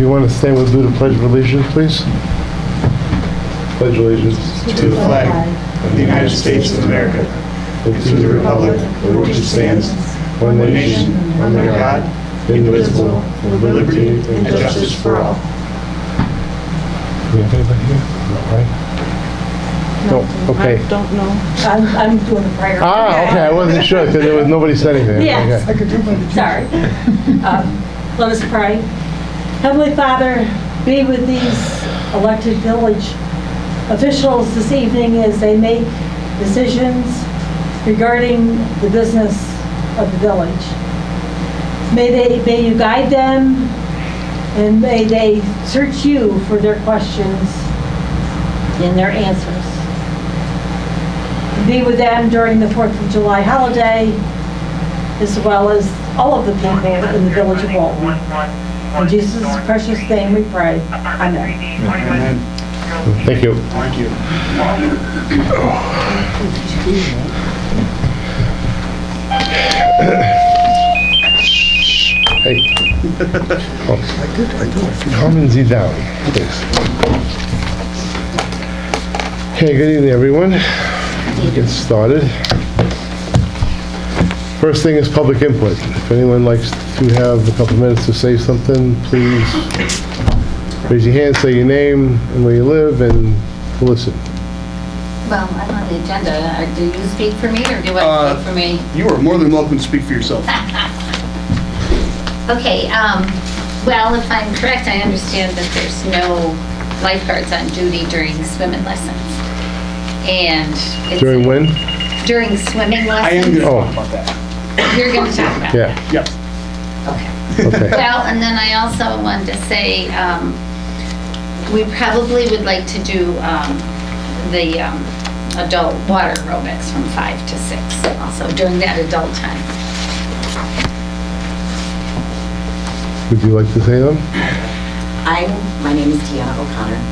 you want to stand, we'll do the Pledge of Allegiance, please. Pledge allegiance to the flag of the United States of America, and to the republic for which it stands, one nation, under God, indivisible, with liberty and justice for all. We have anybody here? No, right? No, okay. I don't know. I'm doing the prayer. Ah, okay, I wasn't sure, because there was, nobody said anything. Yes. Okay. Sorry. Let us pray. Heavenly Father, be with these elected village officials this evening as they make decisions regarding the business of the village. May you guide them, and may they search you for their questions and their answers. Be with them during the 4th of July holiday, as well as all of the people in the village of Walton. In Jesus' precious name we pray. Amen. Amen. Thank you. Thank you. Hey. Oh. Calming Sie down, please. Okay, good evening, everyone. We'll get started. First thing is public input. If anyone likes to have a couple minutes to say something, please raise your hand, say your name and where you live, and listen. Well, I'm on the agenda. Do you speak for me, or do I speak for me? You are more than welcome to speak for yourself. Okay, well, if I'm correct, I understand that there's no lifeguards on duty during swimming lessons. And it's... During when? During swimming I am lessons. going to talk about that. You're going to talk about Yeah. that? Yep. Okay. Okay. Well, and then I also wanted to say, we probably would like to do the adult water aerobics from 5 to 6, also during that adult time. Would you like to say them? My name is Deanna O'Connor.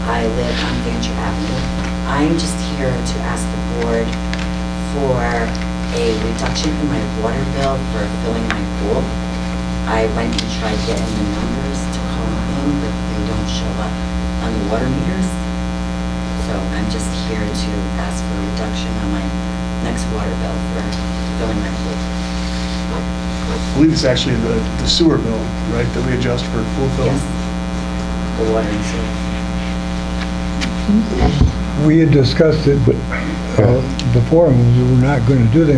I live on Fancher Avenue. I'm just here to ask the board for a reduction in my water bill for filling my pool. I went and tried getting the numbers to come in, but they don't show up on the water meters. So I'm just here to ask for a reduction on my next water bill for filling my pool. I believe it's actually the sewer bill, right, that we adjust for pool fill? Yes, the water and sewer. We had discussed it before, and we were not going to do that.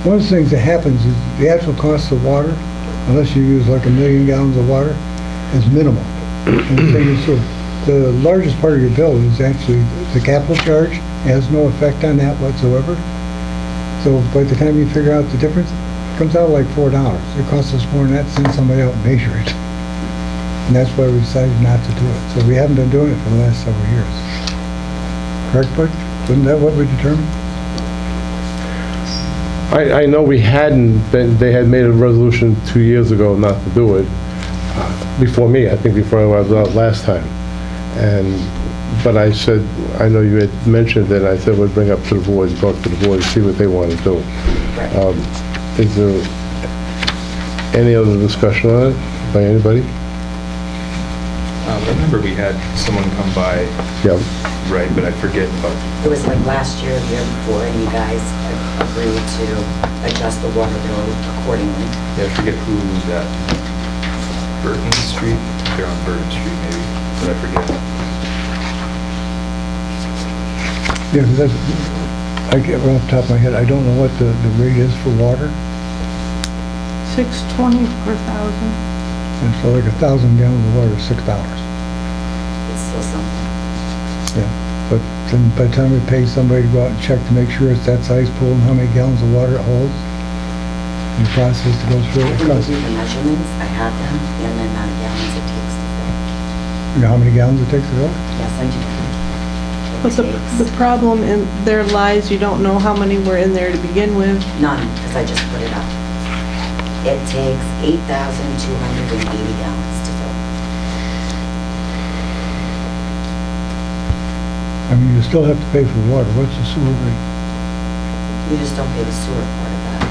One of the things that happens is the actual cost of water, unless you use like 1 million gallons of water, is minimal. And the thing is, so the largest part of your bill is actually the capital charge. It has no effect on that whatsoever. So by the time you figure out the difference, it comes out like $4. It costs us more than that to send somebody out and measure it. And that's why we decided not to do it. So we haven't been doing it for the last several years. Correct, Bud? Wasn't that what we determined? I know we hadn't been, they had made a resolution 2 years ago not to do it, before me, I think before I was out last time. But I said, I know you had mentioned it, I said we'd bring up to the board, talk to the board, see what they want to do. Is there any other discussion on it by anybody? I remember we had someone come by, Yeah. right, but I forget about, It was like last year, the year before, and you guys agreed to adjust the water bill accordingly. yeah, I forget who was that. Burton Street? They're on Burton Street maybe, but I forget. Yeah, because that's, I get right off the top of my head, I don't know what the rate is for water. $6.20 per thousand. And so like 1,000 gallons of water is $6. It's still something. Yeah, but then by the time we pay somebody to go out and check to make sure it's that size pool and how many gallons of water it holds, and the process to go through I it can costs, give you the measurements, I have them, and the amount of gallons it takes to fill. you know how many gallons it takes to fill? Yes, I do. But the problem in there lies, you don't know how many were in there to begin with. None, because I just put it up. It takes 8,280 gallons to fill. I mean, you still have to pay for water. What's the sewer rate? You just don't pay the sewer part of that.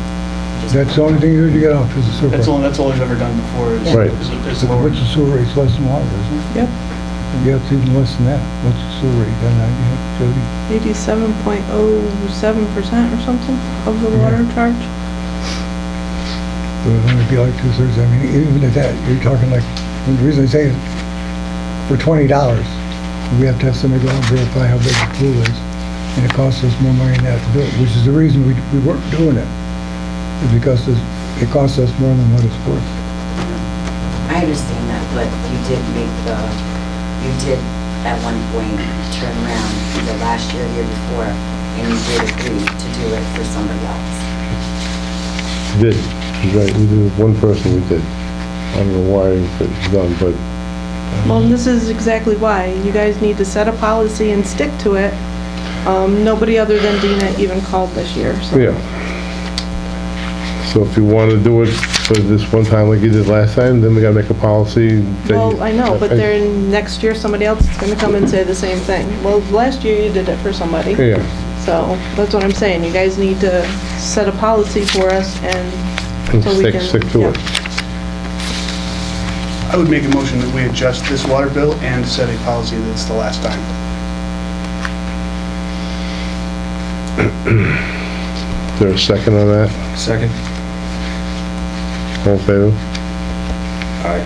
That's the only thing you get off is the sewer. That's all we've ever done before is Right. is So lower. what's the sewer rate? It's less than water, isn't it? Yep, Yeah, it's even less than that. What's the sewer rate? Got an idea, Jody? 87.07% or something of the water charge. So it'd only be like 2/3. I mean, even at that, you're talking like, the reason I say it, for $20, we have to have somebody go out and verify how big the pool is. And it costs us more money than that to do it, which is the reason we weren't doing it. Is because it costs us more than what it's worth. I understand that, but you did at one point turn around either last year or the year before, and you did agree to do it for somebody else. Did, right, we did, one person we did. I don't know why it's done, but, Well, this is exactly why. You guys need to set a policy and stick to it. Nobody other than Dina even called this year, so. yeah. So if you want to do it for this one time like you did last time, then we gotta make a policy. that Well, you- I know, but then next year, somebody else is gonna come and say the same thing. Well, last year you did it for somebody. Yeah, So, that's what I'm saying. You guys need to set a policy for us and and so we can. stick to yeah. it. I would make a motion that we adjust this water bill and set a policy that it's the last time. Is there a second on that? Second? All in favor? Aye.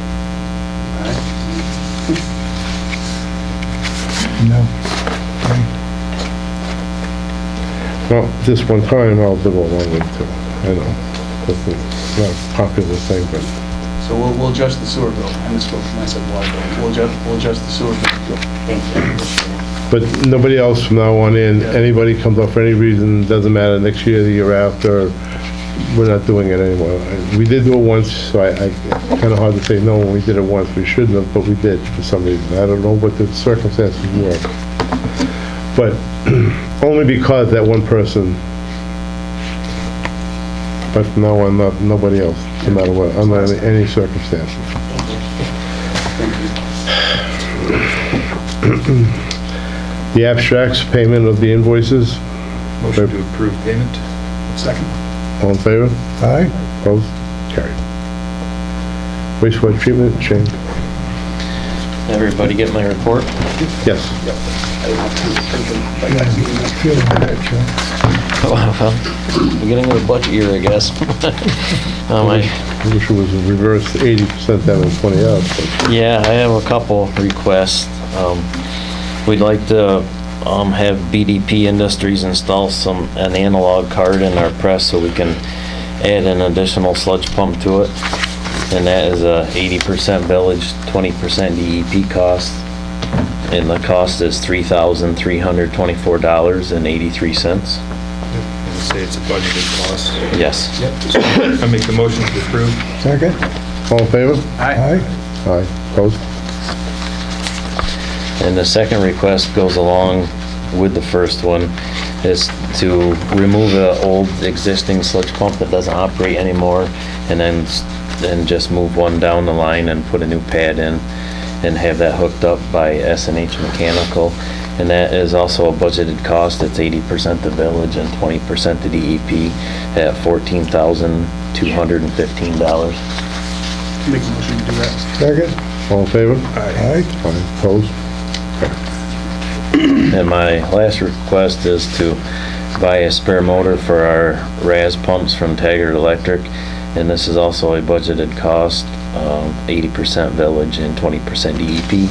No. Well, this one time, I'll go along with it too. I know, that's not a popular thing, but So we'll adjust the sewer bill. I misspoke when I said water bill. We'll adjust the sewer bill. Thank you, I appreciate it. but nobody else from now on in, anybody comes up for any reason, doesn't matter, next year, the year after, we're not doing it anymore. We did do it once, so I kind of hard to say no when we did it once. We shouldn't have, but we did for some reason. I don't know what the circumstances were. But only because that one person, but from now on, nobody else, no matter what, under any circumstances. The abstracts, payment of the invoices, Motion to approve payment? Second. all in favor? Aye? Opposed? Carried. Wastewater treatment, Shane? Everybody get my report? Yes. Feeling bad, Joe. Well, beginning of the budget year, I guess. I wish it was reversed 80% down and 20 up, but Yeah, I have a couple requests. We'd like to have BDP Industries install an analog card in our press so we can add an additional sludge pump to it. And that is a 80% village, 20% DEP cost. And the cost is $3,324.83. Say it's a budgeted cost. Yes. I make the motion to approve. Second? all in favor? Aye? Aye. Opposed? And the second request goes along with the first one, is to remove the old existing sludge pump that doesn't operate anymore, and then just move one down the line and put a new pad in, and have that hooked up by S&H Mechanical. And that is also a budgeted cost. It's 80% the village and 20% the DEP at $14,215. Make a motion to do that. Second? All in favor? Aye? Aye. Opposed? And my last request is to buy a spare motor for our RAS pumps from Taggart Electric. And this is also a budgeted cost, 80% village and 20% DEP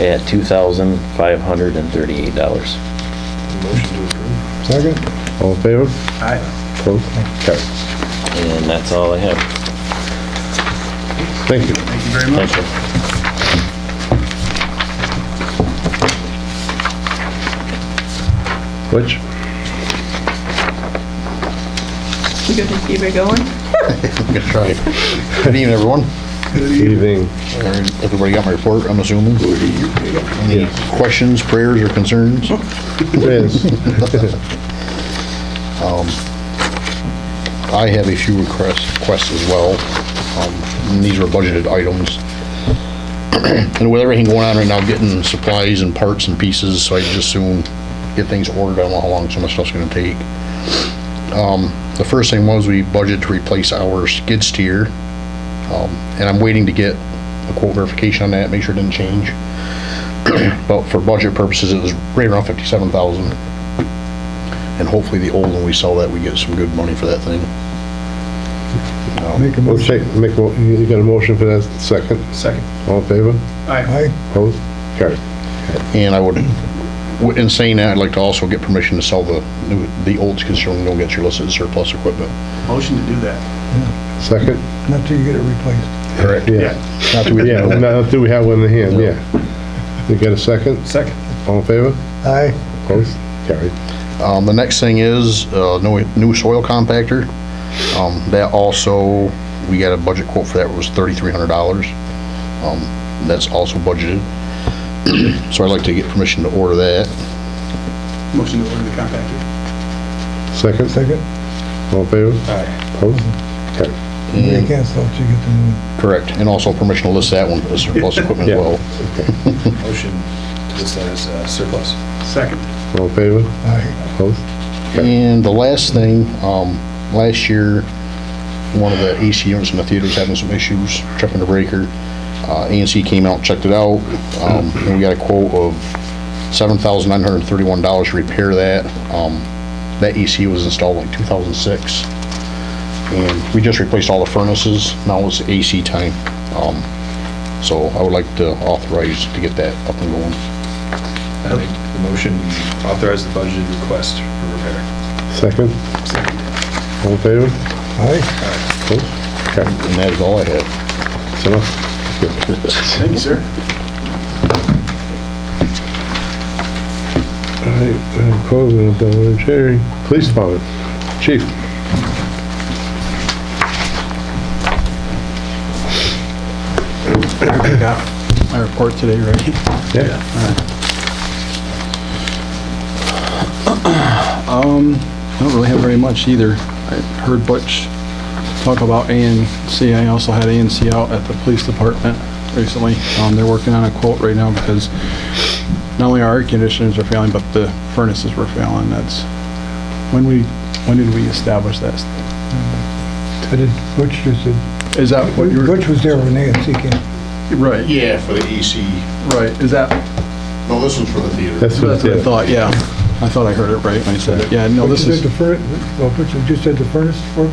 at $2,538. Motion to approve. Second? All in favor? Aye. Opposed? Carried. And that's all I have. Thank you. Thank you very much. Thank you. Which? You gonna keep it going? Good try. Good evening, everyone. Evening. Everybody got my report, I'm assuming? Any questions, prayers, or concerns? Yes. I have a few requests as well. And these are budgeted items. And with everything going on right now, getting supplies and parts and pieces, so I just soon get things ordered. I don't know how long some of the stuff's gonna take. The first thing was we budgeted to replace our skid steer. And I'm waiting to get a quote verification on that, make sure it didn't change. But for budget purposes, it was right around 57,000. And hopefully the old one, we sell that, we get some good money for that thing. Make a motion. You got a motion for that second? Second. All in favor? Aye. Opposed? Carried. And I would, in saying that, I'd like to also get permission to sell the old skid steer when you don't get your listed surplus equipment. Motion to do that. Second? Not till you get it replaced. Correct. Yeah. Not till we Yeah, know. not until we have one in the hand, yeah. You got a second? Second. All in favor? Aye. Opposed? Carried. The next thing is, new soil compactor. That also, we got a budget quote for that, was $3,300. That's also budgeted. So I'd like to get permission to order that. Motion to order the compactor. Second? Second. All in favor? Aye. Opposed? Carried. You can't sell it till you get the new one. Correct, and also permission to list that one as surplus equipment as Yeah. well. Motion to list that as surplus. Second. All in favor? Aye. Opposed? And the last thing, last year, one of the AC units in the theater was having some issues, tripping the breaker. ANC came out and checked it out, and we got a quote of $7,931 to repair that. That AC was installed in like 2006. And we just replaced all the furnaces, now it's AC time. So I would like to authorize to get that up and going. I make the motion, authorize the budgeted request for repair. Second? All in favor? Aye. Opposed? Carried. And that is all I had. That's enough? Good. Thank you, sir. All right, closing the Jerry. Police Department. Chief. I got my report today, right? Yeah. I don't really have very much either. I heard Butch talk about ANC. I also had ANC out at the police department recently. They're working on a quote right now because not only our air conditioners are failing, but the furnaces were failing. That's when did we establish that? I did, Butch just said, Is that what you're Butch was there when ANC came. right? Yeah, for the AC. Right. Is that No, this one's for the theater. That's that's what I it. thought? Yeah. I thought I heard it right when I said it. Yeah. No, this Butch is said Butch just said the furnace for?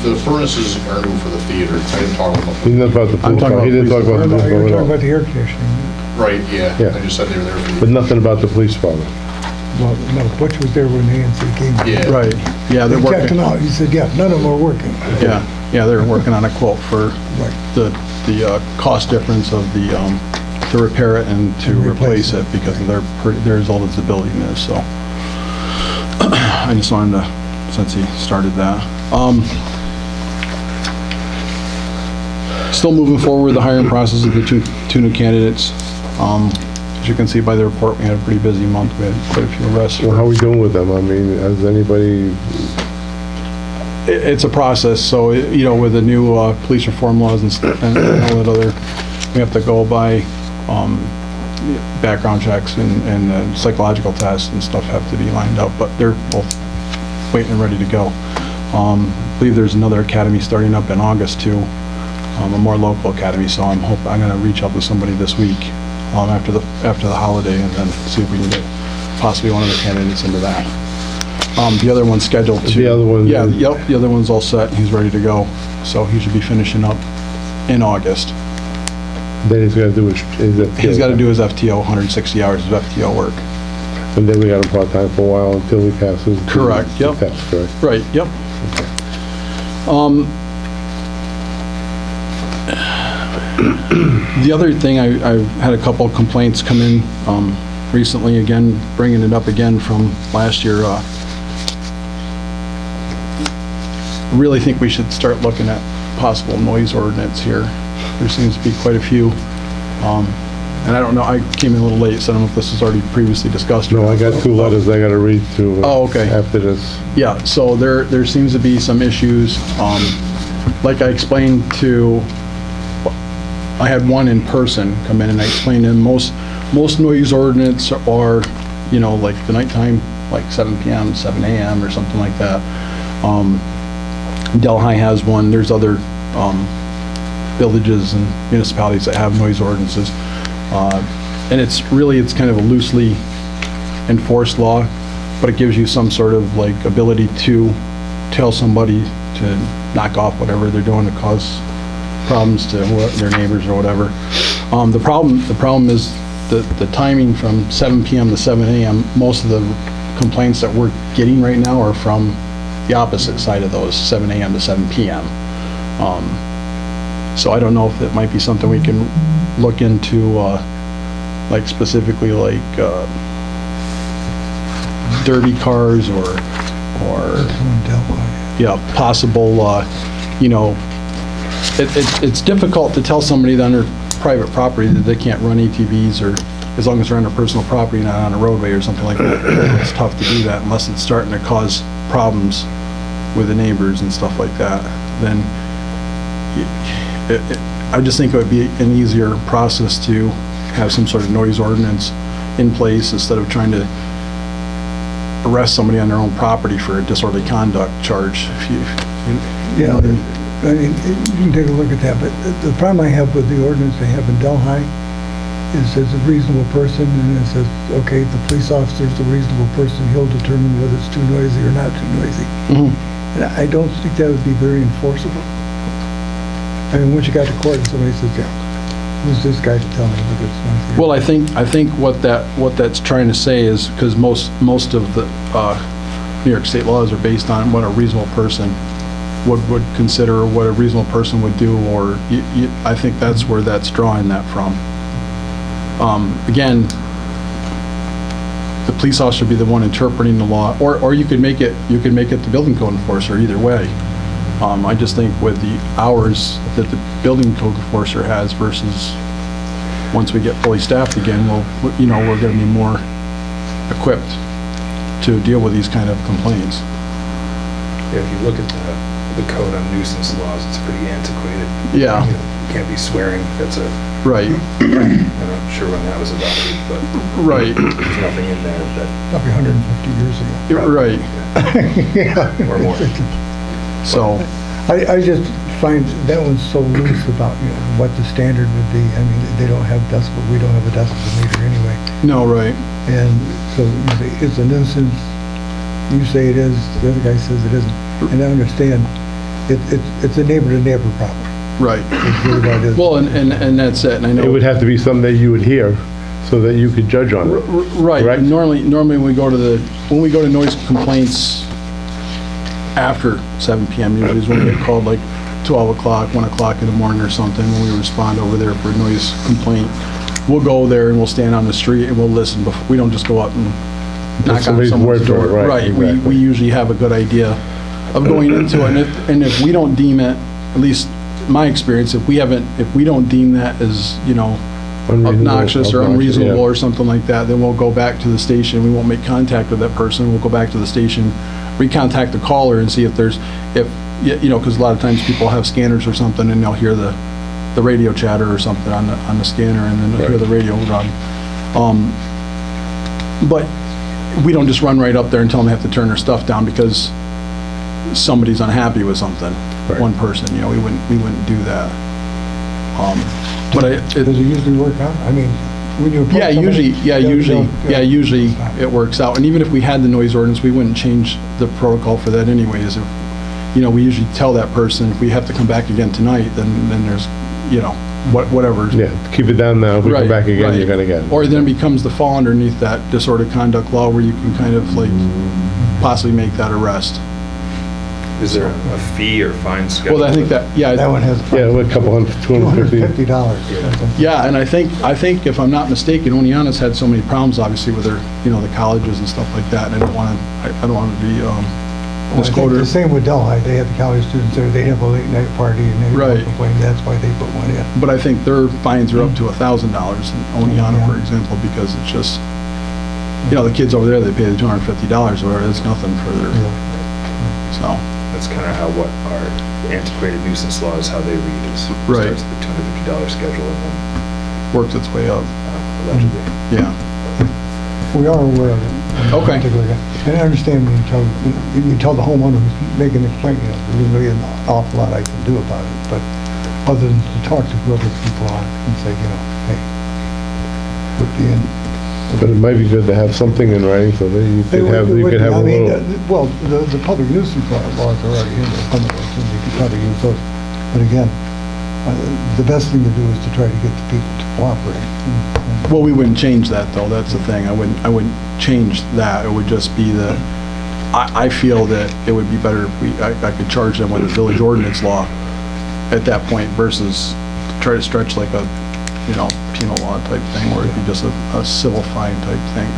The furnaces are new for the theater. I didn't talk about He didn't talk about the I'm police talking department. He didn't talk about about the police You're talking department about at all. the air conditioning. Right, yeah. Yeah. I just said they were there for But you. nothing about the police department. Well, no, Butch was there when ANC came. Yeah. right. Yeah, they're He checked working. them out. He said, yeah, none of them are working. Yeah, they're working on a quote for Right. the cost difference of the, to repair it and to And replace replace it because of their as old as the building is, so. I just wanted to, since he started that. Still moving forward with the hiring process of the two new candidates. As you can see by the report, we had a pretty busy month. We had quite a few arrests. Well, how are we doing with them? I mean, has anybody, It's a process, so, you know, with the new police reform laws and all that other, we have to go by background checks and psychological tests and stuff have to be lined up, but they're both waiting and ready to go. I believe there's another academy starting up in August too, a more local academy, so I'm gonna reach out to somebody this week after the holiday and then see if we can get possibly one of the candidates into that. The other one's scheduled to... The other one Yeah, is- yep, the other one's all set, he's ready to go, so he should be finishing up in August. then he's gotta do his He's gotta do his FTO, 160 hours of FTO work. And then we got him part-time for a while until he passes. the Correct, yep. test, correct? Right, yep. The other thing, I've had a couple of complaints come in recently, again, bringing it up again from last year. Really think we should start looking at possible noise ordinance here. There seems to be quite a few. And I don't know, I came in a little late, so I don't know if this was already previously discussed. or No, I not. got two letters I gotta read to. Oh, okay. After this. Yeah, so there seems to be some issues. Like I explained to, I had one in person come in and I explained to him, most noise ordinance are, you know, like the nighttime like 7 PM, 7 AM or something like that. Delhi has one, there's other villages and municipalities that have noise ordinances. And it's kind of a loosely enforced law, but it gives you some sort of like ability to tell somebody to knock off whatever they're doing to cause problems to their neighbors or whatever. The problem is the timing from 7 PM to 7 AM, most of the complaints that we're getting right now are from the opposite side of those, 7 AM to 7 PM. So I don't know if it might be something we can look into, like specifically like derby cars or yeah, possible, you know, it's difficult to tell somebody that on their private property that they can't run ATVs, or as long as they're on their personal property, not on a roadway or something like that. It's tough to do that unless it's starting to cause problems with the neighbors and stuff like that. Then I just think it would be an easier process to have some sort of noise ordinance in place instead of trying to arrest somebody on their own property for a disorderly conduct charge. If you Yeah, know what I mean? I mean, you can take a look at that, but the problem I have with the ordinance they have in Delhi is it's a reasonable person, and it says, okay, the police officer's a reasonable person, he'll determine whether it's too noisy or not too noisy. And I don't think that would be very enforceable. I mean, once you got to court and somebody says, yeah, who's this guy to tell me whether it's noisy? Well, I think what that's trying to say is, because most of the New York state laws are based on what a reasonable person would consider, or what a reasonable person would do, or I think that's where that's drawing that from. Again, the police officer would be the one interpreting the law, or you could make it the building code enforcer, either way. I just think with the hours that the building code enforcer has versus once we get fully staffed again, we're going to be more equipped to deal with these kind of complaints. Yeah, if you look at the code on nuisance laws, it's pretty antiquated. Yeah. You can't be swearing. That's a, Right. I'm not sure when that was adopted, but Right. there's nothing in there that, Probably 150 years ago. Right. Yeah. or more. So, I just find that one's so loose about, you know, what the standard would be. I mean, they don't have decibel, we don't have a decibel meter anyway. no, right. And so you say it's a nuisance, you say it is, the other guy says it isn't. And I understand, it's a neighbor-to-neighbor problem. Right. It's really what it is. Well, and that's it, and I know. It would have to be something that you would hear so that you could judge on it. Right. Correct? Normally when we go to noise complaints after 7 PM, usually is when we get called, like 12 o'clock, 1 o'clock in the morning or something, when we respond over there for a noise complaint. We'll go there and we'll stand on the street and we'll listen. We don't just go up and knock on somebody's someone's word for door. it, right, exactly. We usually have a good idea of going into it, and if we don't deem it, at least my experience, if we don't deem that as, you know, obnoxious or unreasonable yeah. or something like that, then we'll go back to the station. We won't make contact with that person. We'll go back to the station, recontact the caller and see if you know, because a lot of times people have scanners or something and they'll hear the radio chatter or something on the scanner, and then they'll hear the radio run. But we don't just run right up there and tell them they have to turn their stuff down because somebody's unhappy with something. Right. One person, you know, we wouldn't do that. But Does it usually work out? I mean, when you approach Yeah, somebody, usually it works out. And even if we had the noise ordinance, we wouldn't change the protocol for that anyways. If, you know, we usually tell that person, if we have to come back again tonight, then there's, you know, whatever. Yeah, keep it down now. If we come Right, back again, right. you're gonna get it. Or then it becomes the fall underneath that disorderly conduct law where you can kind of like possibly make that arrest. is there a fee or fine schedule? Well, I think that, yeah. That one has Yeah, a couple hundred, $250. $250. Yeah, and I think if I'm not mistaken, Oneonta's had so many problems, obviously, with their, you know, the colleges and stuff like that, and I don't want to be Well, I think misquoted. the same with Delhi, they have the college students there, they have a late night party and they Right. don't complain, that's why they put one in. But I think their fines are up to $1,000 in Oneonta, for example, because it's just, you know, the kids over there, they pay the $250 or whatever, it's nothing for their, so. That's kind of how what our antiquated nuisance law is, how they read is. Right. Starts at the $250 schedule and then Works its way up, allegedly. yeah. We are aware of it. Okay. And I understand when you tell the homeowner who's making the complaint, there's really an awful lot I can do about it, but other than to talk to whoever people are and say, hey, put the in. But it might be good to have something in writing so that you could have a little... Well, the public nuisance laws are already in there, some of those, and you could probably use those. But again, the best thing to do is to try to get the people to cooperate. Well, we wouldn't change that, though, that's the thing. I wouldn't change that. It would just be that, I feel that it would be better if I could charge them with a village ordinance law at that point versus try to stretch like a, penal law type thing, where it'd be just a civil fine type thing.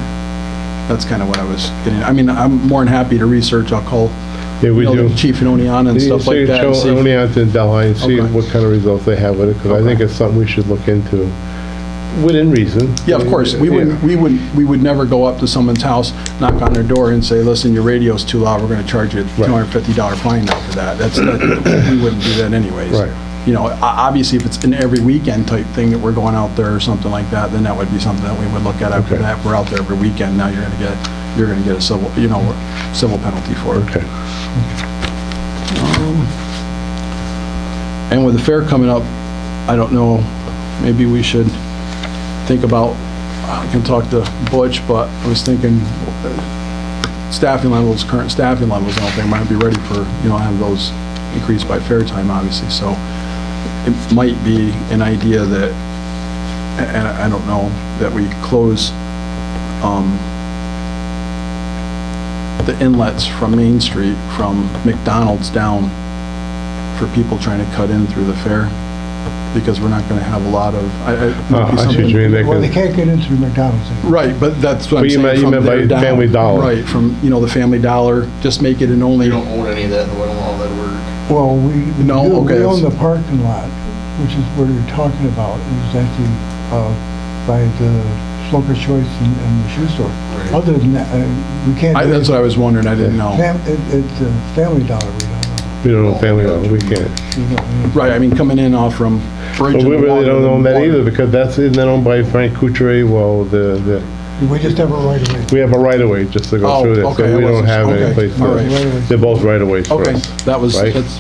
That's kind of what I was getting. I mean, I'm more than happy to research. I'll call, the chief and Oneonta and stuff like that. So Oneonta and Delhi and see Okay. what kind of results they have with it, because I think it's something we should look into within reason. Yeah, of course. We would never go up to someone's house, knock on their door and say, listen, your radio's too loud, we're gonna charge you a $250 fine now for that. We wouldn't do that anyways. Right. Obviously, if it's an every weekend type thing that we're going out there or something like that, then that would be something that we would look at after Okay. that. We're out there every weekend, now you're gonna get a civil, civil penalty for it. Okay. And with the fair coming up, I don't know, maybe we should think about, I can talk to Butch, but I was thinking staffing levels, current staffing levels, I don't think might be ready for, have those increased by fair time, obviously. So it might be an idea that, and I don't know, that we close the inlets from Main Street, from McDonald's down, for people trying to cut in through the fair, because we're not going to have a lot of. I see what you mean. Well, they can't get into the McDonald's anymore. Right, but that's what I'm But you saying. meant from there by down. Family Dollar. Right, from, the Family Dollar, just make it an only. We don't own any of that, we don't know how that work. Well, No, okay, we own that's- the parking lot, which is what you're talking about, is actually by the Smoker's Choice and the shoe store. Right. Other than that, we can't. do That's what I was wondering, I didn't know. It's Family Dollar, we don't know. We don't know Family Dollar, we can't. We don't. Right, I mean, coming in off from Bridge. But we and really don't own that Water. either, because isn't that owned by Frank Couture? Well, We just have a right of way. we have a right-of-way just to go Oh, through there, okay, so I we don't wasn't- have okay, any place all to. right. They're both right-of-ways for Okay, us. that was, Right? that's,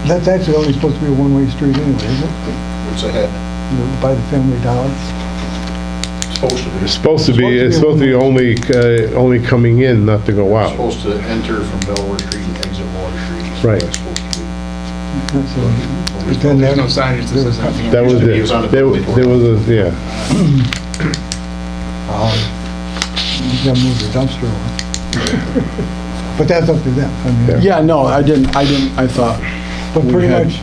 That's actually only supposed to be a one-way street anyway, isn't it? What's ahead? By the Family Dollar. Supposed to be. It's supposed to be only coming in, not to go We're out. supposed to enter from Delaware Street and exit Water Street. So Right. that's supposed to be. But then There's no that- signage that says anything. That was Used to be, it. it was on the There building. there was a, yeah. You gotta move the dumpster over. But that's up to them. I mean, yeah, no, I thought. But we pretty had- much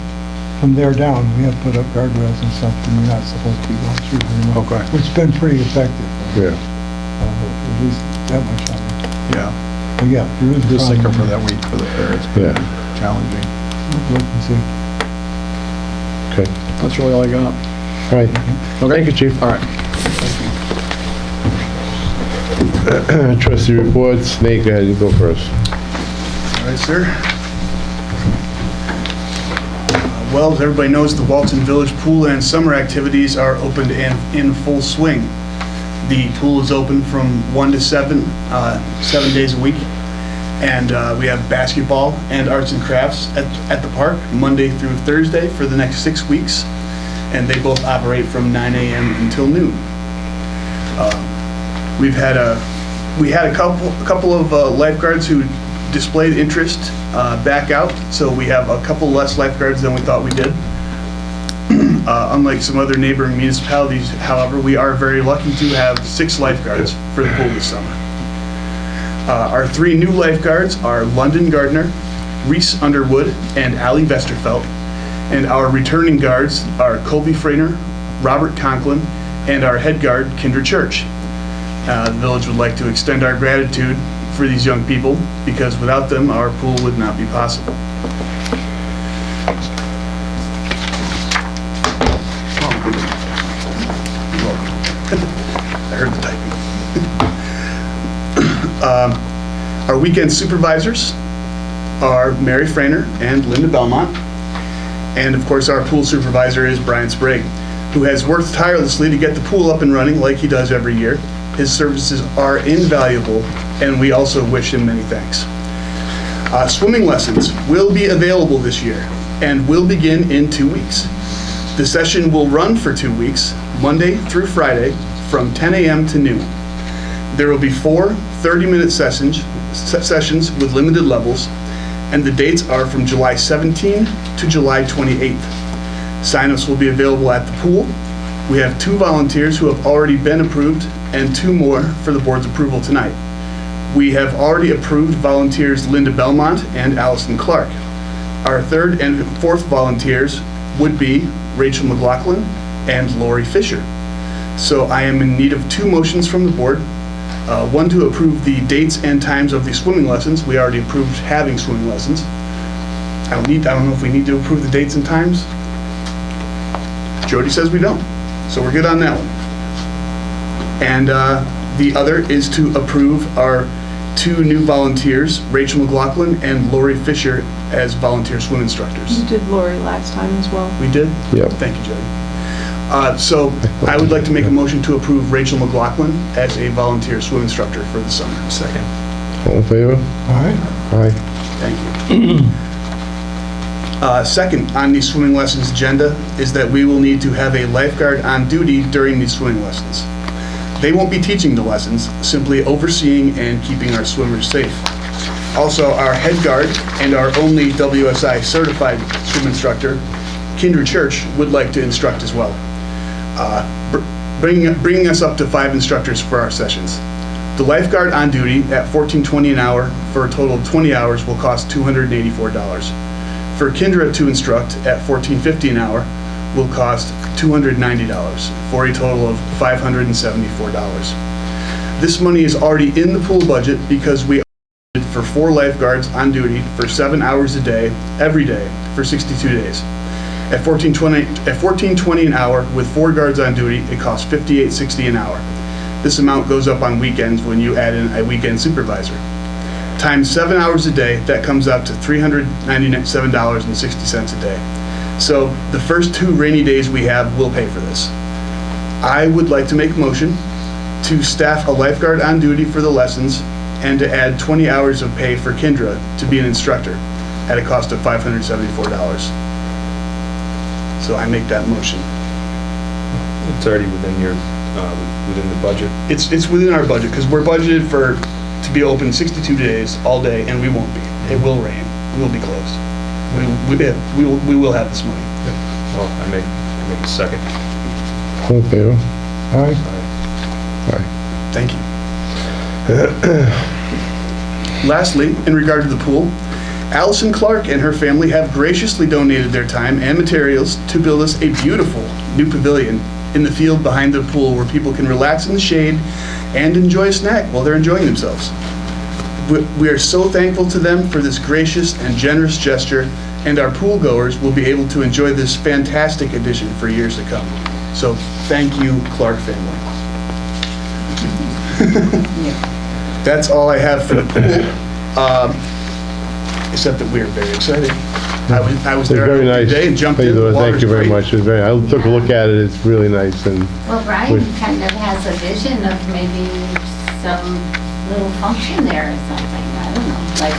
from there down, we have put up guardrails and stuff, and we're not supposed to be going through anymore. Okay. Which has been pretty effective, Yeah. at least that much on it. Yeah, But yeah, there is a just thinking for problem. that week for the fair, it's been Yeah. challenging. Look and see. Okay. That's really all I got. All right. Okay. Thank you, Chief. All right. Trustee reports. Nate, go ahead, you go first. All right, sir. Well, as everybody knows, the Walton Village pool and summer activities are opened and in full swing. The pool is open from 1 to 7, 7 days a week. And we have basketball and arts and crafts at the park, Monday through Thursday for the next 6 weeks. And they both operate from 9 a.m. until noon. We had a couple of lifeguards who displayed interest back out, so we have a couple less lifeguards than we thought we did. Unlike some other neighboring municipalities, however, we are very lucky to have 6 lifeguards for the pool this summer. Our 3 new lifeguards are London Gardner, Reese Underwood, and Allie Vesterfelt. And our returning guards are Colby Frainer, Robert Conklin, and our head guard, Kindra Church. The village would like to extend our gratitude for these young people, because without them, our pool would not be possible. I heard the typing. Our weekend supervisors are Mary Frainer and Linda Belmont. And of course, our pool supervisor is Brian Sprague. who has worked tirelessly to get the pool up and running like he does every year. His services are invaluable, and we also wish him many thanks. Swimming lessons will be available this year and will begin in 2 weeks. The session will run for 2 weeks, Monday through Friday, from 10 a.m. to noon. There will be 4 30-minute sessions with limited levels, and the dates are from July 17 to July 28th. Sign-ups will be available at the pool. We have 2 volunteers who have already been approved and 2 more for the board's approval tonight. We have already approved volunteers Linda Belmont and Allison Clark. Our 3rd and 4th volunteers would be Rachel McLaughlin and Lori Fisher. So I am in need of 2 motions from the board. One to approve the dates and times of the swimming lessons. We already approved having swimming lessons. I don't know if we need to approve the dates and times. Jody says we don't, so we're good on that one. And the other is to approve our 2 new volunteers, Rachel McLaughlin and Lori Fisher, as volunteer swim instructors. You did Lori last time as well. We did? Yep. Thank you, Jody. So I would like to make a motion to approve Rachel McLaughlin as a volunteer swim instructor for the summer. Second. All in favor? All right? Aye. Thank you. Second on the swimming lessons agenda is that we will need to have a lifeguard on duty during these swimming lessons. They won't be teaching the lessons, simply overseeing and keeping our swimmers safe. Also, our head guard and our only WSI certified swim instructor, Kindred Church, would like to instruct as well, bringing us up to 5 instructors for our sessions. The lifeguard on duty at $14.20 an hour for a total of 20 hours will cost $284. For Kindred to instruct at $14.50 an hour will cost $290 for a total of $574. This money is already in the pool budget because we budgeted for 4 lifeguards on duty for 7 hours a day, every day, for 62 days. At $14.20 an hour with 4 guards on duty, it costs $58.60 an hour. This amount goes up on weekends when you add in a weekend supervisor. Times 7 hours a day, that comes out to $397.60 a day. So the first 2 rainy days we have will pay for this. I would like to make a motion to staff a lifeguard on duty for the lessons and to add 20 hours of pay for Kendra to be an instructor at a cost of $574. So I make that motion. It's already within your, within the budget. It's within our budget because we're budgeted to be open 62 days all day, and we won't be. It will rain. We will be closed. We will have this money. Well, I make a second. All in favor? All right? Aye. Thank you. Lastly, in regard to the pool, Allison Clark and her family have graciously donated their time and materials to build us a beautiful new pavilion in the field behind the pool where people can relax in the shade and enjoy a snack while they're enjoying themselves. We are so thankful to them for this gracious and generous gesture, and our pool goers will be able to enjoy this fantastic addition for years to come. So thank you, Clark family. That's all I have for the pool, except that we are very excited. I was there Very nice. today and jumped in. Thank Water's you very great. much. I took a look at it. It's really nice, and Well, Brian kind of has a vision of maybe some little function there or something, I don't know, like,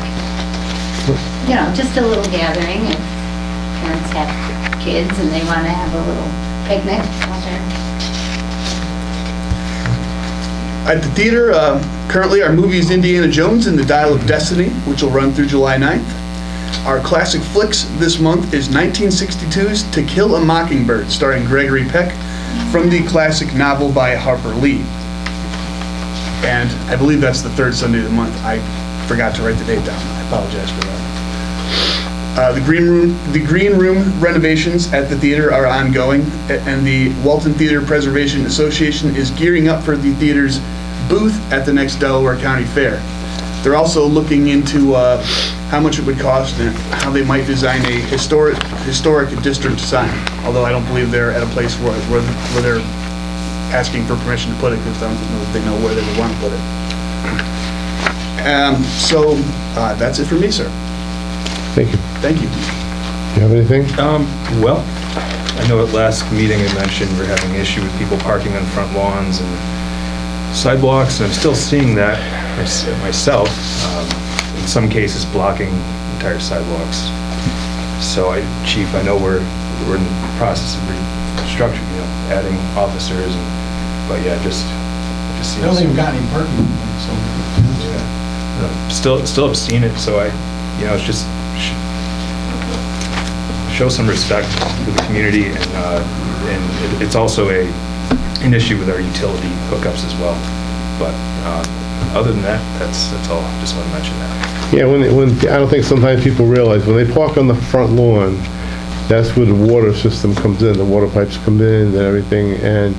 just a little gathering if parents have kids and they want to have a little picnic out there. At the theater, currently our movie is Indiana Jones and the Dial of Destiny, which will run through July 9th. Our classic flicks this month is 1962's To Kill a Mockingbird, starring Gregory Peck, from the classic novel by Harper Lee. And I believe that's the 3rd Sunday of the month. I forgot to write the date down. I apologize for that. The green room renovations at the theater are ongoing, and the Walton Theater Preservation Association is gearing up for the theater's booth at the next Delaware County Fair. They're also looking into how much it would cost and how they might design a historic district sign, although I don't believe they're at a place where they're asking for permission to put it because I don't know if they know where they would want to put it. So that's it for me, sir. thank you. Thank you. Do you have anything? Well, I know at last meeting I mentioned we're having an issue with people parking on front lawns and sidewalks, and I'm still seeing that myself, in some cases blocking entire sidewalks. So Chief, I know we're in the process of restructuring, adding officers, but yeah, just seems. I don't think we've got any parking, so. Yeah. Still have seen it, so it's just show some respect for the community, and it's also an issue with our utility hookups as well. But other than that, that's all. Just want to mention that. Yeah, when I don't think sometimes people realize when they park on the front lawn, that's where the water system comes in, the water pipes come in and everything, and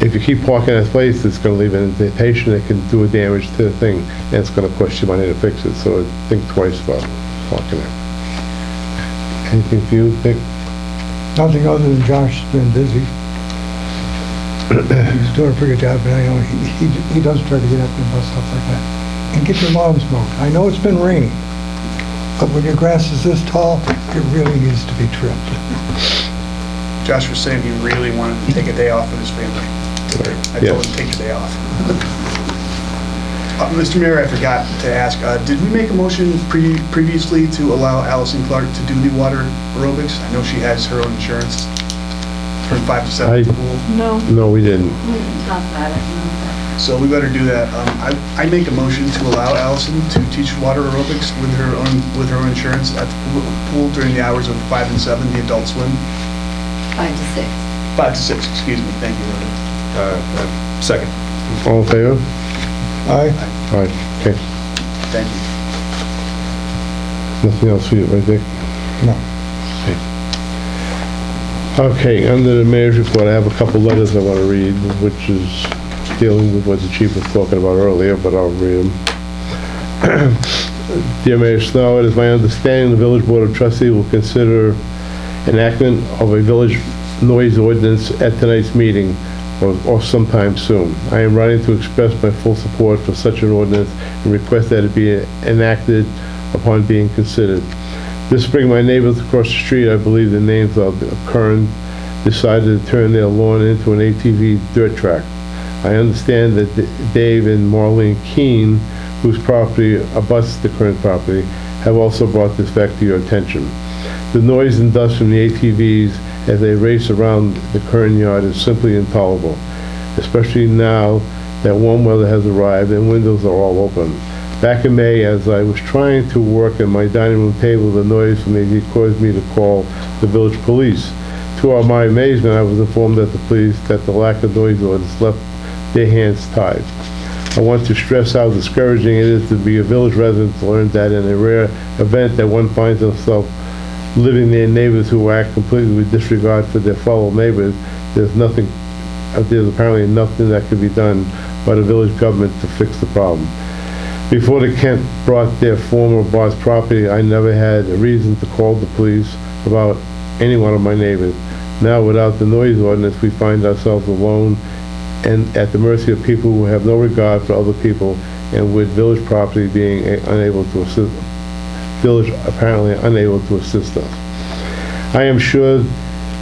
if you keep parking in that place, it's gonna leave an indentation that can do a damage to the thing, and it's gonna cost you money to fix it, so think twice about parking there. Anything for you, Dick? Nothing other than Josh has been busy. He's doing a pretty good job, but I know he does try to get up and bust stuff like that. And get your lawns mowed. I know it's been raining, but when your grass is this tall, it really needs to be trimmed. Josh was saying he really wanted to take a day off with his family. I told him to take the day off. Mr. Mayor, I forgot to ask, did we make a motion previously to allow Allison Clark to do the water aerobics? I know she has her own insurance from 5 to 7 at the pool. No. No, we didn't. We didn't talk about it, no. So we better do that. I make a motion to allow Allison to teach water aerobics with her own insurance at the pool during the hours of 5 and 7, the adult swim. 5 to 6. 5 to 6, excuse me. Thank you, Linda. Second. All in favor? Aye. All right, okay. Thank you. Nothing else for you, right, Dick? No. Okay, under the mayor's report, I have a couple letters I want to read, which is dealing with what the chief was talking about earlier, but I'll read them. Dear Mayor Snow, it is my understanding the Village Board of Trustees will consider enactment of a village noise ordinance at tonight's meeting or sometime soon. I am writing to express my full support for such an ordinance and request that it be enacted upon being considered. This spring, my neighbors across the street, I believe the names of Kern, decided to turn their lawn into an ATV dirt track. I understand that Dave and Marlene Keene, whose property abuts the current property, have also brought this back to your attention. The noise and dust from the ATVs as they race around the Kern yard is simply intolerable, especially now that warm weather has arrived and windows are all open. Back in May, as I was trying to work at my dining room table, the noise from the ATV caused me to call the village police. To my amazement, I was informed that the lack of noise ordinance left their hands tied. I want to stress how discouraging it is to be a village resident to learn that in a rare event that one finds himself living near neighbors who act completely with disregard for their fellow neighbors, there's apparently nothing that can be done by the village government to fix the problem. Before the Kent brought their former boss property, I never had a reason to call the police about any one of my neighbors. Now, without the noise ordinance, we find ourselves alone and at the mercy of people who have no regard for other people, and with village property being apparently unable to assist us. I am sure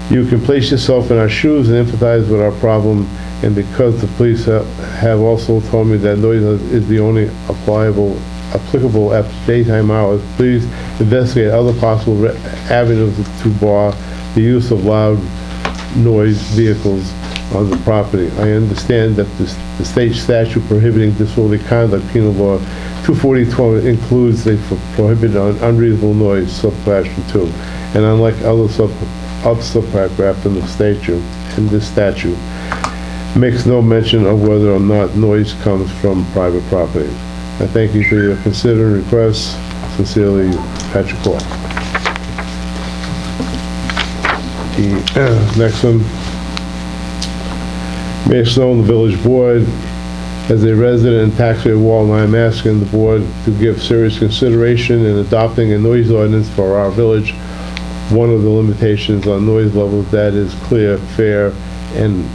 you can place yourself in our shoes and empathize with our problem, and because the police have also told me that noise is the only applicable after daytime hours, please investigate other possible avenues to bar the use of loud noise vehicles on the property. I understand that the state statute prohibiting disorderly conduct, penal law 240-12, includes a prohibited on unreasonable noise, subsection 2, and unlike other subparagraph in this statute, makes no mention of whether or not noise comes from private property. I thank you for your considered request. Sincerely, Patrick Clark. The next one. Mayor Snow and the Village Board, as a resident and taxpayer of Walton, I am asking the board to give serious consideration in adopting a noise ordinance for our village. One of the limitations on noise levels that is clear, fair, and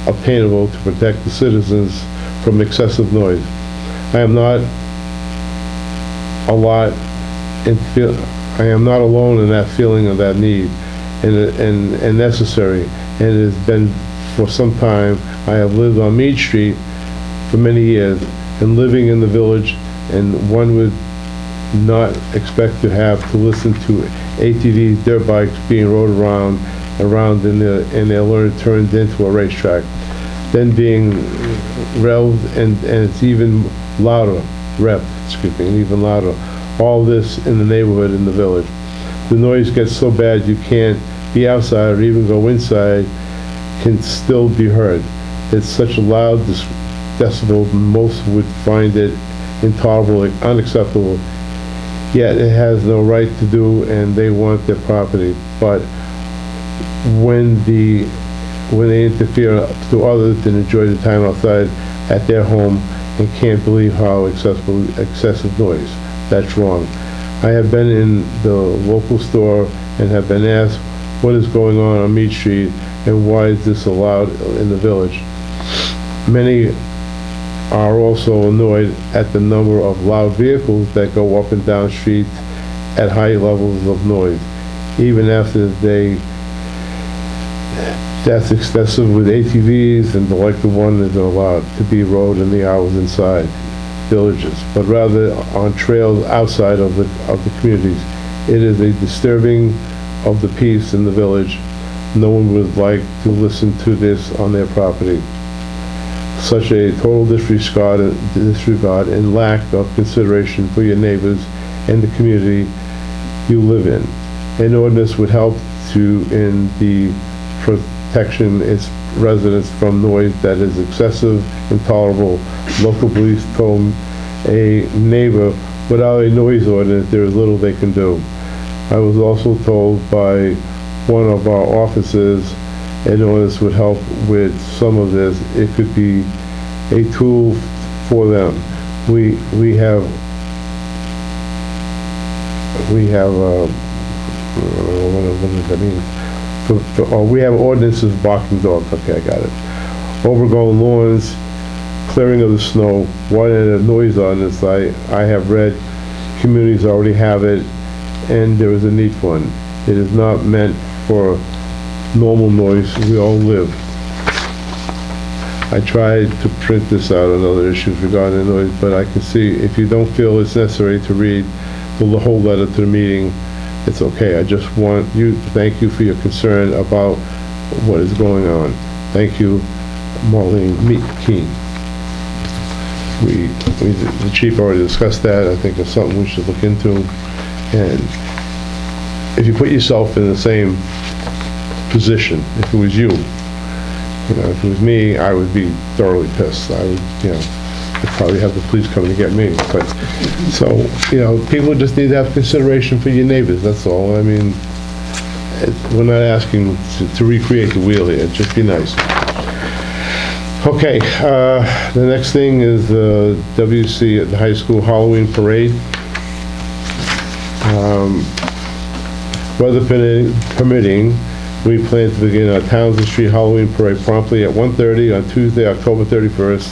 obtainable to protect the citizens from excessive noise. I am not alone in that feeling of that need. and necessary, and it has been for some time. I have lived on Mead Street for many years, and living in the village, and one would not expect to have to listen to ATVs, dirt bikes being rode around in their learn turned into a racetrack, then being revved, and it's even louder, and even louder. All this in the neighborhood, in the village. The noise gets so bad you can't be outside or even go inside, can still be heard. It's such a loud decibel, most would find it intolerable, unacceptable. Yet it has no right to do, and they want their property. But when they interfere to others and enjoy the time outside at their home and can't believe how excessive noise, that's wrong. I have been in the local store and have been asked what is going on Mead Street and why is this allowed in the village. Many are also annoyed at the number of loud vehicles that go up and down streets at high levels of noise, even after that's excessive with ATVs, and like the one that are allowed to be rode in the hours inside villages, but rather on trails outside of the communities. It is a disturbing of the peace in the village. No one would like to listen to this on their property. Such a total disregard and lack of consideration for your neighbors and the community you live in. An ordinance would help in the protection its residents from noise that is excessive, intolerable. Local police told a neighbor without a noise ordinance there is little they can do. I was also told by one of our officers an ordinance would help with some of this. It could be a tool for them. We have what does that mean? We have ordinances, barking dog. Okay, I got it. Overgrown lawns, clearing of the snow, what a noise ordinance. I have read communities already have it, and there is a need for one. It is not meant for normal noise. We all live. I tried to print this out on other issues regarding the noise, but I can see if you don't feel it's necessary to read the whole letter to the meeting, it's okay. I just want you to thank you for your concern about what is going on. Thank you, Marlene Keene. The chief already discussed that. I think it's something we should look into. And if you put yourself in the same position, if it was you, if it was me, I would be thoroughly pissed. I would, I'd probably have the police coming to get me. But, so, people just need to have consideration for your neighbors, that's all. I mean, we're not asking to recreate the wheel here, just be nice. Okay, the next thing is the WC at the high school Halloween parade. Weather permitting, we plan to begin our Townsend Street Halloween parade promptly at 1:30 on Tuesday, October 31st,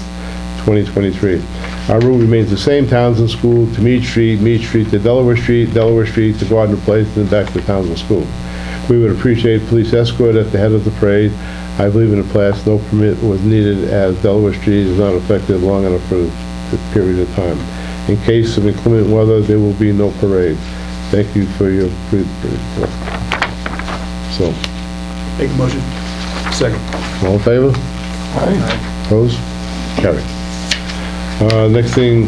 2023. Our route remains the same: Townsend School to Mead Street to Delaware Street to Gardner Place, and back to Townsend School. We would appreciate police escort at the head of the parade. I believe in the past no permit was needed as Delaware Street is not affected long enough for a period of time. In case of inclement weather, there will be no parade. Thank you for your so. Make a motion. Second. All in favor? Aye. Opposed? Carried. Next thing,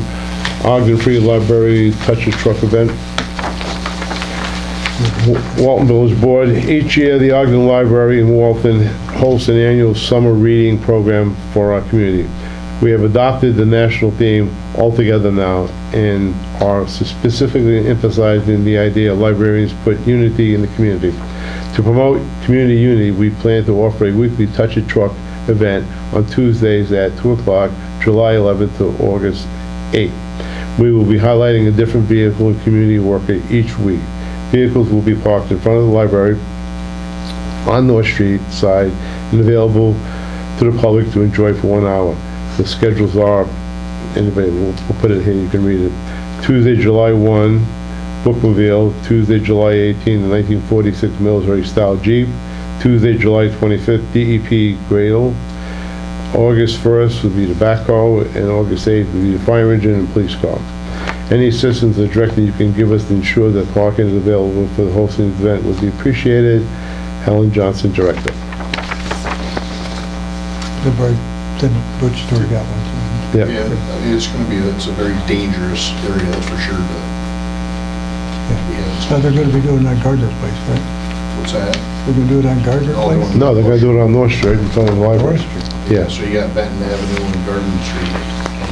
Ogden Free Library Touch a Truck event. Walton Village Board. Each year, the Ogden Library in Walton hosts an annual summer reading program for our community. We have adopted the national theme All Together Now and are specifically emphasizing the idea librarians put unity in the community. To promote community unity, we plan to offer a weekly Touch a Truck event on Tuesdays at 2 o'clock, July 11th to August 8th. We will be highlighting a different vehicle and community worker each week. Vehicles will be parked in front of the library on North Street side and available to the public to enjoy for 1 hour. The schedules are, we'll put it here, you can read it. Tuesday, July 1, bookmobile. Tuesday, July 18th, the 1946 military-style Jeep. Tuesday, July 25th, DEP Gradle. August 1st would be the backhoe, and August 8th would be the fire engine and police car. Any assistance or direction you can give us to ensure that parking is available for the hosting of the event would be appreciated. Helen Johnson, Director. Then Butch Story got one. Yeah. Yeah, I mean, it's a very dangerous area, that's for sure, but So they're gonna be doing that Gardner Place, right? what's that? They're gonna do it on Gardner No, they Place? won't. No, they're gonna do it on North Street in front of the library. North Street. Yeah, So you got Benton Avenue and Garden Street, on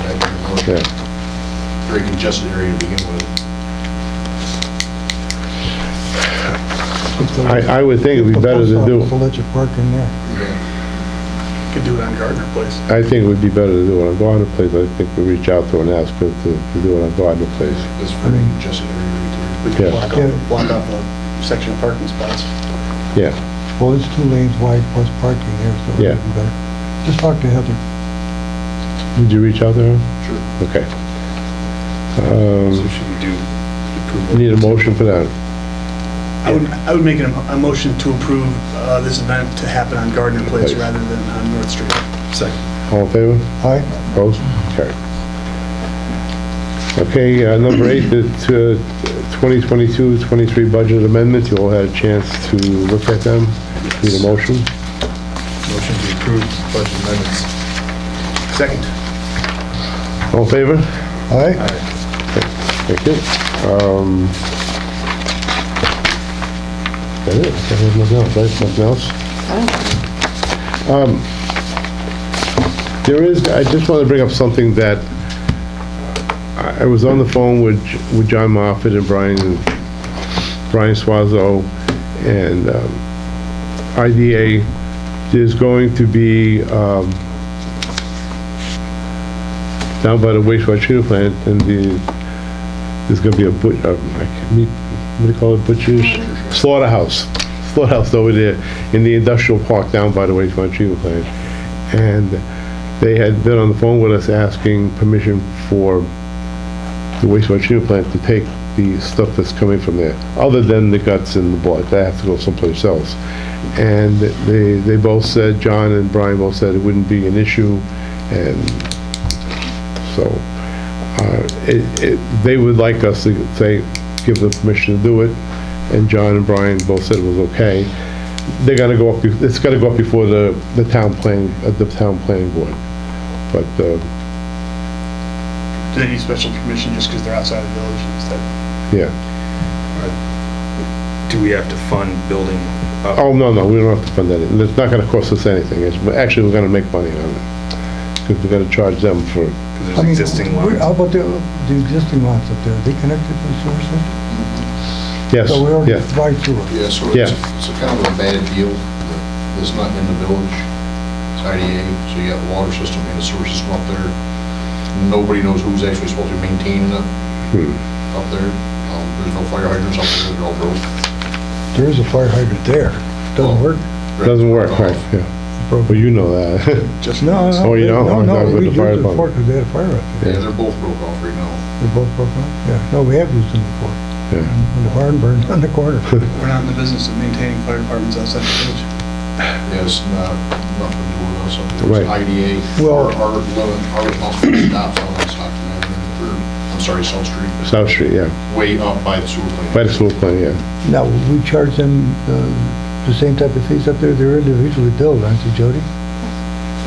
back there in North yeah. Street. Very congested area to begin with. I would think it'd be better to do, To let you park in there. Could do it on Gardner Place. I think it would be better to do it on Gardner Place. I think we reach out to her and ask her to do it on Gardner Place. It's very congested area right We Yeah. could block off a section of parking spots. Yeah, Well, it's 2 lanes wide plus parking there, so Yeah. it'd be better. Just talk to Heather. did you reach out to her? there. Sure. Okay. So should we do approval? Need a motion for that? I would make a motion to approve this event to happen on Gardner Place rather than on North Street. Second. All in favor? Aye? Opposed? Carried. Okay, number 8, the 2022-23 budget amendments. You all had a chance to look at them. Need a motion? Motion to approve budget amendments. Second. All in favor? Aye? Thank you. That it? I have nothing else, right? Nothing else? There is, I just want to bring up something that I was on the phone with John Moffett and Brian Suazo, and IDA. There's going to be down by the wastewater treatment plant, and there's going to be a what do you call it, butcher's? Slaughterhouse over there in the industrial park down by the wastewater treatment plant. And they had been on the phone with us asking permission for the wastewater treatment plant to take the stuff that's coming from there, other than the guts and the blood. That has to go someplace else. And they both said, John and Brian both said it wouldn't be an issue, and so they would like us to say, give them permission to do it, and John and Brian both said it was okay. They're gonna go up, it's gotta go up before the town planning board, but, Do they need special permission just because they're outside the village instead? yeah. Do we have to fund building up? Oh, no, we don't have to fund that. It's not gonna cost us anything. Actually, we're gonna make money on it, because we're gonna charge them for, Because I there's mean, existing How lines. about the existing lots up there? Are they connected to the sewer system? yes, So we already yeah. provide sewer. Yeah, so Yeah. it's a kind of a bad deal that it's not in the village. It's IDA, so you got the water system and the sewer system up there. Nobody knows who's actually supposed to be maintaining it up there. There's no fire hydrants up there, they're all broke. There is a fire hydrant there. Doesn't work. Doesn't work, right, yeah. Well, you know that. Just No, Oh, you don't? No, I thought no, with we the used fire it before department. because they had a fire up there. Yeah, they're both broke off right now. They're both broken up? Yeah, no, we have used them before. Yeah. When the barn burned on the corner. We're not in the business of maintaining fire departments outside the village. Yeah, it's not, nothing to do with us. It was Right. IDA, Well- our responsibility stops on that Stockton Avenue, or, I'm sorry, South Street. South Street, yeah. Way up by the sewer plant. By the school plant, yeah. Now, we charge them the same type of fees up there? They're individually billed, aren't they, Jody?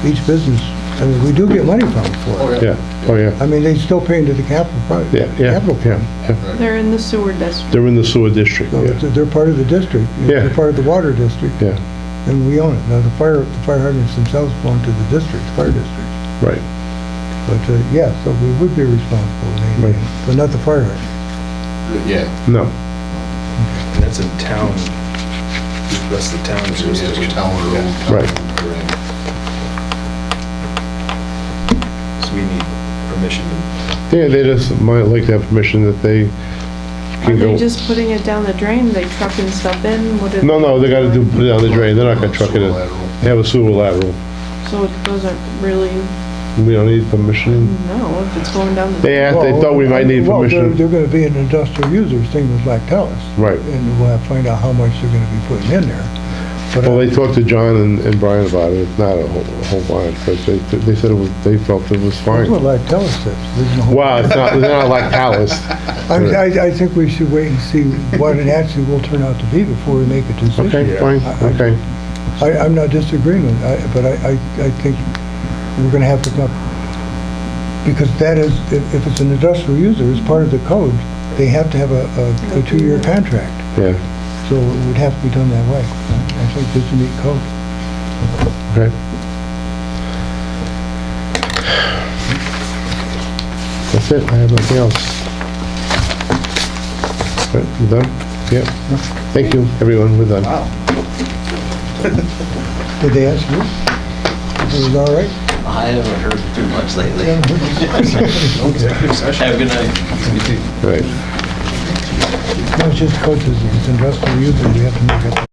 Each business, I mean, we do get money from them for it. Yeah, oh, yeah. I mean, they still pay into the capital project. Yeah, Capital yeah, fund. yeah. They're in the sewer district. They're in the sewer district, So yeah. they're part of the district. Yeah. They're part of the water district. Yeah, And we own it. Now, the fire hydrants themselves belong to the district, fire district. right. But, yeah, so we would be responsible, Right. but not the fire hydrant. Yeah. No, And that's in town, the rest of the town It's a jurisdiction. town road. Right. So we need permission to yeah, they just might like to have permission that they Are can they go. just putting it down the drain? They trucking stuff in? What is- No, they gotta put it down the drain. They're not gonna truck it in. Lateral. They have a sewer lateral. So it doesn't really We don't need permission. No, if it's going down the. They thought we might need Well, permission. they're gonna be an industrial user, same as lactellus. Right. And we'll have to find out how much they're gonna be putting in there. But Well, they talked to John and Brian about it. It's not a whole bunch, but they said they felt it was That's what fine. lactellus is. There's no- Well, it's not like Talus. I think we should wait and see what it actually will turn out to be before we make a decision. Okay, fine, okay. I'm not disagreeing with it, but I think we're gonna have to come up, because that is, if it's an industrial user, it's part of the code, they have to have a 2-year contract. Yeah, So it would have to be done that way. I think this is a neat code. okay. That's it, I have nothing else. Right, you done? Yeah. Thank you, everyone, we're done. Did they ask you? It was all right? I haven't heard too much lately. Executive session. Have a good night. You too. Right. No, it's just coaches, it's industrial users, we have to make it.